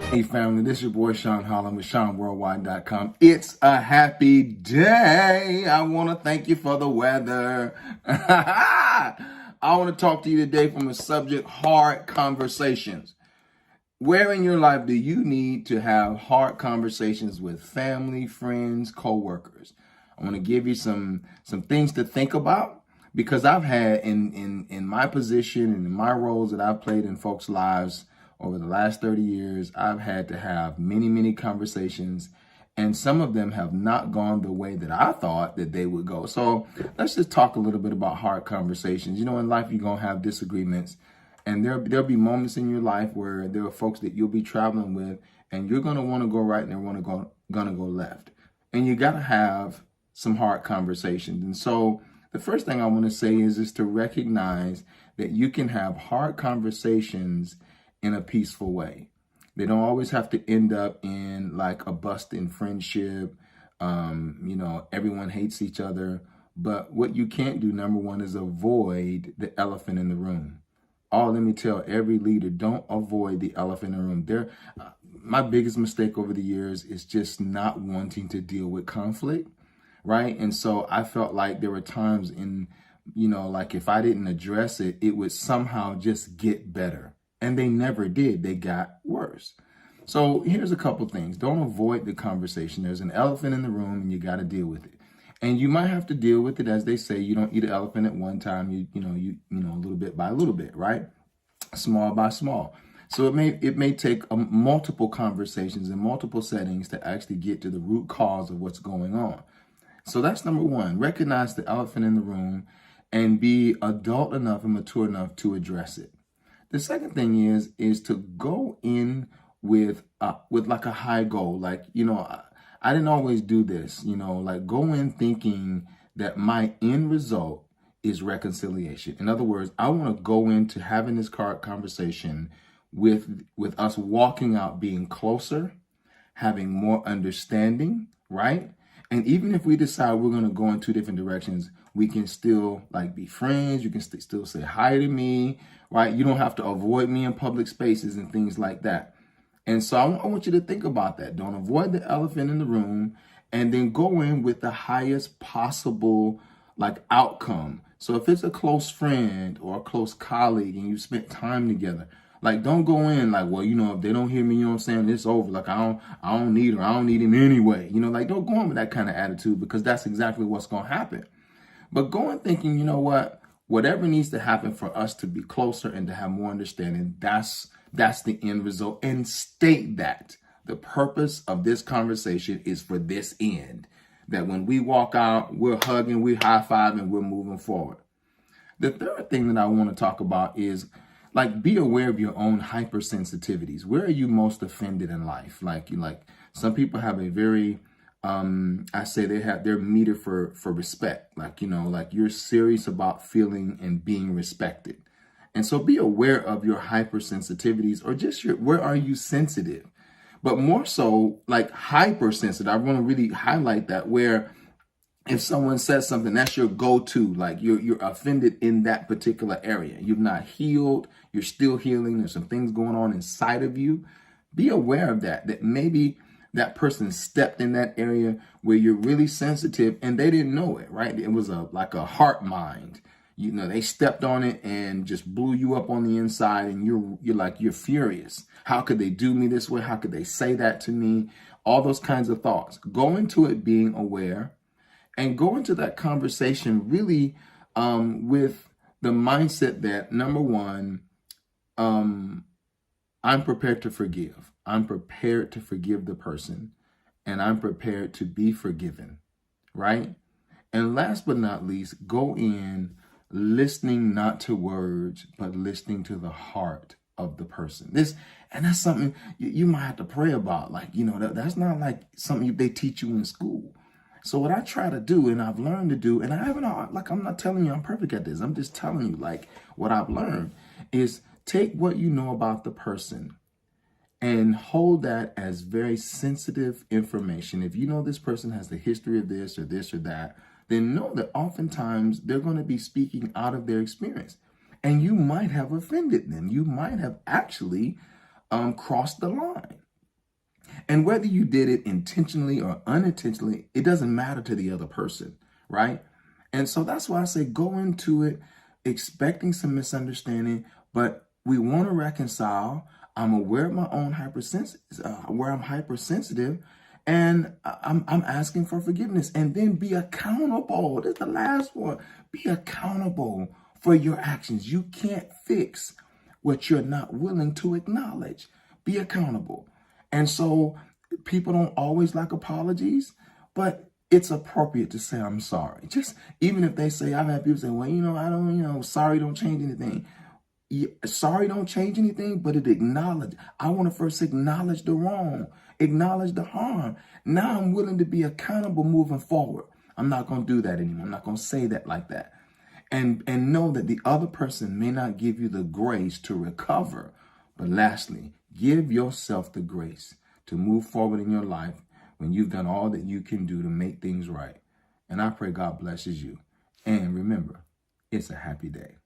Hey family, this is your boy Sean Holland with SeanWorldwide.com. It's a happy day. I want to thank you for the weather. I want to talk to you today from the subject, hard conversations. Where in your life do you need to have hard conversations with family, friends, co-workers? I want to give you some things to think about because I've had in my position and in my roles that I've played in folks' lives over the last 30 years, I've had to have many conversations, and some of them have not gone the way that I thought that they would go. So let's just talk a little bit about hard conversations. You know, in life, you're going to have disagreements, and there'll be moments in your life where there are folks that you'll be traveling with, and you're going to want to go right and they're going to go left. And you got to have some hard conversations. And so the first thing I want to say is to recognize that you can have hard conversations in a peaceful way. They don't always have to end up in like a bust in friendship. Everyone hates each other. But what you can't do, number one, is avoid the elephant in the room. Let me tell every leader, don't avoid the elephant in the room. My biggest mistake over the years is just not wanting to deal with conflict, right? And so I felt like there were times like if I didn't address it, it would somehow just get better. And they never did. They got worse. So here's a couple things. Don't avoid the conversation. There's an elephant in the room and you got to deal with it. And you might have to deal with it, as they say, you don't eat an elephant at one time, you a little bit by a little bit, right? Small by small. So it may take multiple conversations in multiple settings to actually get to the root cause of what's going on. So that's number one. Recognize the elephant in the room and be adult enough and mature enough to address it. The second thing is to go in with like a high goal. Like, I didn't always do this, like go in thinking that my end result is reconciliation. In other words, I want to go into having this conversation with us walking out being closer, having more understanding, right? And even if we decide we're going to go in two different directions, we can still like be friends. You can still say hi to me, right? You don't have to avoid me in public spaces and things like that. And so I want you to think about that. Don't avoid the elephant in the room, and then go in with the highest possible like outcome. So if it's a close friend or a close colleague and you spent time together, like don't go in like, well, if they don't hear me, I'm saying, it's over. Like I don't need her. I don't need him anyway. Like don't go in with that kind of attitude, because that's exactly what's going to happen. But go in thinking, whatever needs to happen for us to be closer and to have more understanding, that's the end result. And state that the purpose of this conversation is for this end. That when we walk out, we're hugging, we're high-fiving, we're moving forward. The third thing that I want to talk about is like be aware of your own hypersensitivities. Where are you most offended in life? Like some people have a very I say they have their meter for respect. Like you're serious about feeling and being respected. And so be aware of your hypersensitivities, or just where are you sensitive? But more so like hypersensitive. I want to really highlight that, where if someone says something, that's your go-to, like you're offended in that particular area. You've not healed, you're still healing. There's some things going on inside of you. Be aware of that maybe that person stepped in that area where you're really sensitive and they didn't know it, right? It was like a heart mind. They stepped on it and just blew you up on the inside, and you're furious. How could they do me this way? How could they say that to me? All those kinds of thoughts. Go into it being aware, and go into that conversation really with the mindset that, number one, I'm prepared to forgive. I'm prepared to forgive the person, and I'm prepared to be forgiven, right? And last but not least, go in listening not to words, but listening to the heart of the person. And that's something you might have to pray about. Like, that's not like something they teach you in school. So what I try to do, and I've learned to do, and I'm not telling you I'm perfect at this. I'm just telling you like what I've learned is take what you know about the person and hold that as very sensitive information. If you know this person has the history of this or that, then know that oftentimes they're going to be speaking out of their experience. And you might have offended them. You might have actually crossed the line. And whether you did it intentionally or unintentionally, it doesn't matter to the other person, right? And so that's why I say go into it expecting some misunderstanding, but we want to reconcile. I'm aware of my own where I'm hypersensitive, and I'm asking for forgiveness, and then be accountable. That's the last one. Be accountable for your actions. You can't fix what you're not willing to acknowledge. Be accountable. And so people don't always like apologies, but it's appropriate to say, I'm sorry. Just even if they say, I've had people say, well, I don't, sorry don't change anything. Sorry don't change anything, but I want to first acknowledge the wrong, acknowledge the harm. Now I'm willing to be accountable moving forward. I'm not going to do that anymore. I'm not going to say that like that. And know that the other person may not give you the grace to recover. But lastly, give yourself the grace to move forward in your life when you've done all that you can do to make things right. And I pray God blesses you. And remember, it's a happy day.